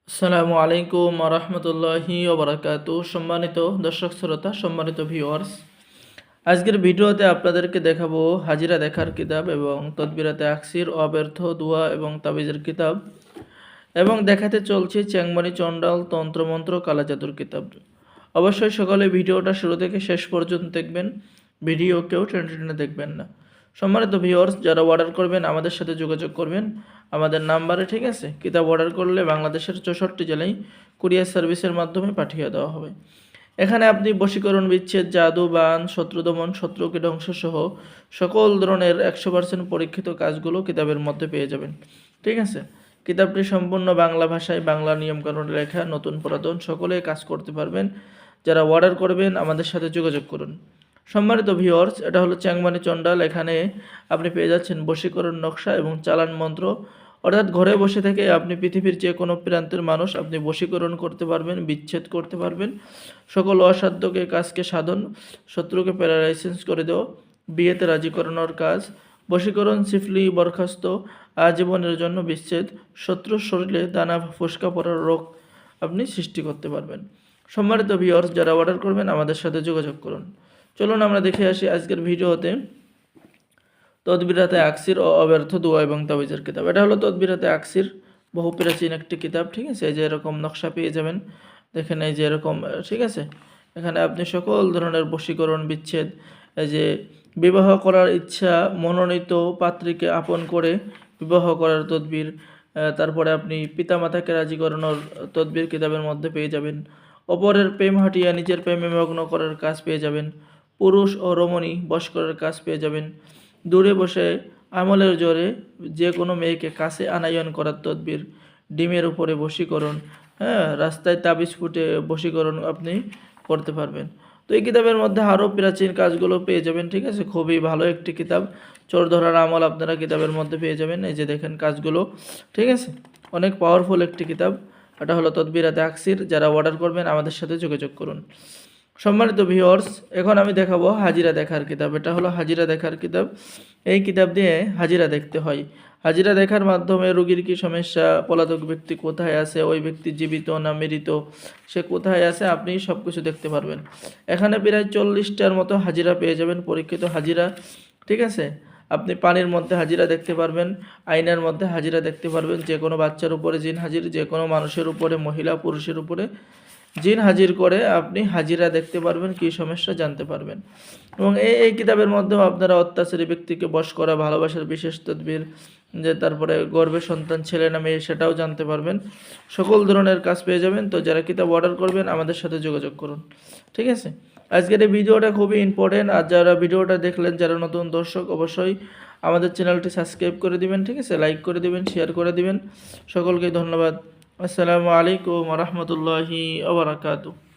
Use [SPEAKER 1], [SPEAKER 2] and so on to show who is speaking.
[SPEAKER 1] আসসালামু আলাইকুম রহমতুল্লাহি ওবরাকাতু। সম্মানিত দর্শক শ্রোতা, সম্মানিত ভিউয়ার্স, আজকের ভিডিওতে আপনাদেরকে দেখাবো হাজিরা দেখার কিতাব এবং তদবিরাতে আকসির, অব্যর্থ দোয়া এবং তাবিজের কিতাব, এবং দেখাতে চলছে চ্যাংমারি চণ্ডাল তন্ত্রমন্ত্র কালাজাদুর কিতাব। অবশ্যই সকলে ভিডিওটা শুরু থেকে শেষ পর্যন্ত দেখবেন, ভিডিও কেউ টেনে টেনে দেখবেন না। সম্মানিত ভিউয়ার্স, যারা অর্ডার করবেন আমাদের সাথে যোগাযোগ করবেন আমাদের নাম্বারে, ঠিক আছে। কিতাব অর্ডার করলে বাংলাদেশের 64 জেলায় কুরিয়ার সার্ভিসের মাধ্যমে পাঠিয়ে দেওয়া হবে। এখানে আপনি বশীকরণ, বিচ্ছেদ, জাদু, বান, শত্রু দমন, শত্রুকে ধ্বংস সহ সকল ধরনের 100% পরীক্ষিত কাজগুলো কিতাবের মধ্যে পেয়ে যাবেন, ঠিক আছে। কিতাবটি সম্পূর্ণ বাংলা ভাষায়, বাংলা নিয়মকানুনে লেখা, নতুন পুরাতন সকলেই কাজ করতে পারবেন। যারা অর্ডার করবেন আমাদের সাথে যোগাযোগ করুন। সম্মানিত ভিউয়ার্স, এটা হলো চ্যাংমারি চণ্ডাল। এখানে আপনি পেয়ে যাচ্ছেন বশীকরণ নকশা এবং চালান মন্ত্র, অর্থাৎ ঘরে বসে থেকে আপনি পৃথিবীর যে কোনো প্রান্তের মানুষ আপনি বশীকরণ করতে পারবেন, বিচ্ছেদ করতে পারবেন, সকল অসাধ্যকে কাজকে সাধন, শত্রুকে প্যারালাইসিস করে দেওয়া, বিয়েতে রাজি করানোর কাজ, বশীকরণ, সিফলি, বরখাস্ত, আজীবনের জন্য বিচ্ছেদ, শত্রুর শরীরে দানা ফোসকা পড়ার রোগ আপনি সৃষ্টি করতে পারবেন। সম্মানিত ভিউয়ার্স, যারা অর্ডার করবেন আমাদের সাথে যোগাযোগ করুন। চলুন আমরা দেখে আসি আজকের ভিডিওতে তদবিরাতে আকসির ও অব্যর্থ দোয়া এবং তাবিজের কিতাব। এটা হলো তদবিরাতে আকসির, বহু প্রাচীন একটি কিতাব, ঠিক আছে। এই যে এরকম নকশা পেয়ে যাবেন, দেখেন এই যে এরকম, ঠিক আছে। এখানে আপনি সকল ধরনের বশীকরণ, বিচ্ছেদ, এই যে বিবাহ করার ইচ্ছা, মনোনীত পাত্রীকে আপন করে বিবাহ করার তদবির, তারপরে আপনি পিতামাতাকে রাজি করানোর তদবির কিতাবের মধ্যে পেয়ে যাবেন। অপরের প্রেম হাটিয়া নিজের প্রেমে মগ্ন করার কাজ পেয়ে যাবেন। পুরুষ ও রমণী বশ করার কাজ পেয়ে যাবেন। দূরে বসে আমলের জোরে যে কোনো মেয়েকে কাছে আনায়ন করার তদবির, ডিমের উপরে বশীকরণ, হ্যাঁ, রাস্তায় তাবিজ ফুটে বশীকরণ আপনি করতে পারবেন। তো এই কিতাবের মধ্যে আরও প্রাচীন কাজগুলো পেয়ে যাবেন, ঠিক আছে। খুবই ভালো একটি কিতাব, চোর ধরার আমল আপনারা কিতাবের মধ্যে পেয়ে যাবেন। এই যে দেখেন কাজগুলো, ঠিক আছে। অনেক পাওয়ারফুল একটি কিতাব। এটা হলো তদবিরাতে আকসির। যারা অর্ডার করবেন আমাদের সাথে যোগাযোগ করুন। সম্মানিত ভিউয়ার্স, এখন আমি দেখাবো হাজিরা দেখার কিতাব। এটা হলো হাজিরা দেখার কিতাব। এই কিতাব দিয়ে হাজিরা দেখতে হয়। হাজিরা দেখার মাধ্যমে রোগীর কি সমস্যা, পলাতক ব্যক্তি কোথায় আছে, ওই ব্যক্তি জীবিত না মৃত, সে কোথায় আছে, আপনি সব কিছু দেখতে পারবেন। এখানে প্রায় 40টার মতো হাজিরা পেয়ে যাবেন, পরীক্ষিত হাজিরা, ঠিক আছে। আপনি পানির মধ্যে হাজিরা দেখতে পারবেন, আয়নার মধ্যে হাজিরা দেখতে পারবেন, যে কোনো বাচ্চার উপরে জিন হাজির, যে কোনো মানুষের উপরে, মহিলা পুরুষের উপরে জিন হাজির করে আপনি হাজিরা দেখতে পারবেন, কী সমস্যা জানতে পারবেন। এবং এই কিতাবের মধ্যেও আপনারা অত্যাচারী ব্যক্তিকে বশ করা, ভালোবাসার বিশেষ তদবির, যে তারপরে গর্ভে সন্তান ছেলে না মেয়ে সেটাও জানতে পারবেন। সকল ধরনের কাজ পেয়ে যাবেন। তো যারা কিতাব অর্ডার করবেন আমাদের সাথে যোগাযোগ করুন, ঠিক আছে। আজকের এই ভিডিওটা খুবই ইম্পর্টেন্ট। আর যারা ভিডিওটা দেখলেন, যারা নতুন দর্শক, অবশ্যই আমাদের চ্যানেলটি সাবস্ক্রাইব করে দিবেন, ঠিক আছে, লাইক করে দিবেন, শেয়ার করে দিবেন। সকলকে ধন্যবাদ। আসসালামু আলাইকুম রহমতুল্লাহি ওয়া বারাকাতুহু।